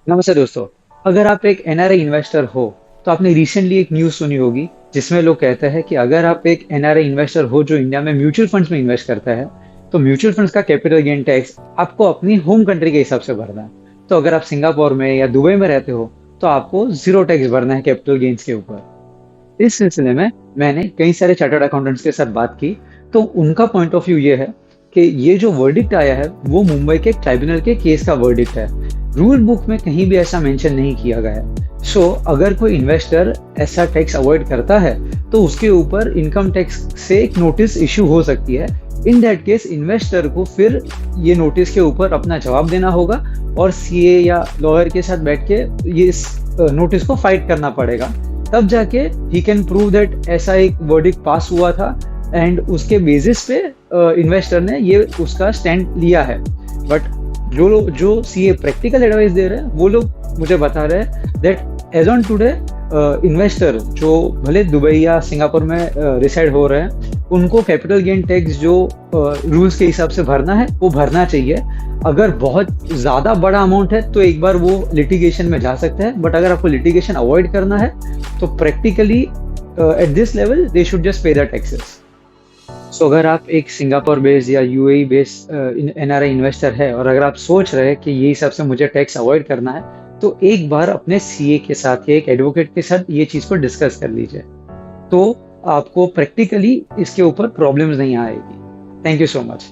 नमस्ते दोस्तों। अगर आप एक एनआरआई इन्वेस्टर हो तो आपने रिसेंटली एक न्यूज़ सुनी होगी जिसमें लोग कहते हैं कि अगर आप एक एनआरआई इन्वेस्टर हो जो इंडिया में म्यूचुअल फंड्स में इन्वेस्ट करता है तो म्यूचुअल फंड्स का कैपिटल गेन टैक्स आपको अपनी होम कंट्री के हिसाब से भरना है। तो अगर आप सिंगापुर में या दुबई में रहते हो तो आपको जीरो टैक्स भरना है कैपिटल गेन्स के ऊपर। इस सिलसिले में मैंने कई सारे चार्टर्ड अकाउंटेंट्स के साथ बात की। तो उनका पॉइंट ऑफ व्यू ये है कि ये जो वर्डिक्ट आया है वो मुंबई के ट्राइब्यूनल के केस का वर्डिक्ट है। रूल बुक में कहीं भी ऐसा मेंशन नहीं किया गया है। अगर कोई इन्वेस्टर ऐसा टैक्स अवॉइड करता है तो उसके ऊपर इनकम टैक्स से एक नोटिस इशू हो सकती है। इन दैट केस इन्वेस्टर को फिर ये नोटिस के ऊपर अपना जवाब देना होगा और सीए या लॉयर के साथ बैठ के ये इस नोटिस को फाइट करना पड़ेगा। तब जाके ही कैन प्रूव दैट ऐसा एक वर्डिक्ट पास हुआ था एंड उसके बेसिस पे इन्वेस्टर ने ये उसका स्टैंड लिया है। बट जो सीए प्रैक्टिकल एडवाइस दे रहे हैं वो लोग मुझे बता रहे हैं that as on today investor जो भले दुबई या सिंगापुर में रिसाइड हो रहे हैं उनको कैपिटल गेन टैक्स जो रूल्स के हिसाब से भरना है वो भरना चाहिए। अगर बहुत ज़्यादा बड़ा अमाउंट है तो एक बार वो लिटिगेशन में जा सकते हैं, बट अगर आपको लिटिगेशन अवॉइड करना है तो practically at this level they should just पे द टैक्सेस। अगर आप एक सिंगापुर बेस्ड या यूएई बेस्ड एनआरआई इन्वेस्टर है और अगर आप सोच रहे हैं कि ये हिसाब से मुझे टैक्स अवॉइड करना है तो एक बार अपने सीए के साथ या एक एडवोकेट के साथ ये चीज़ को डिस्कस कर लीजिए, तो आपको प्रैक्टिकली इसके ऊपर प्रॉब्लम्स नहीं आएगी। Thank you so much.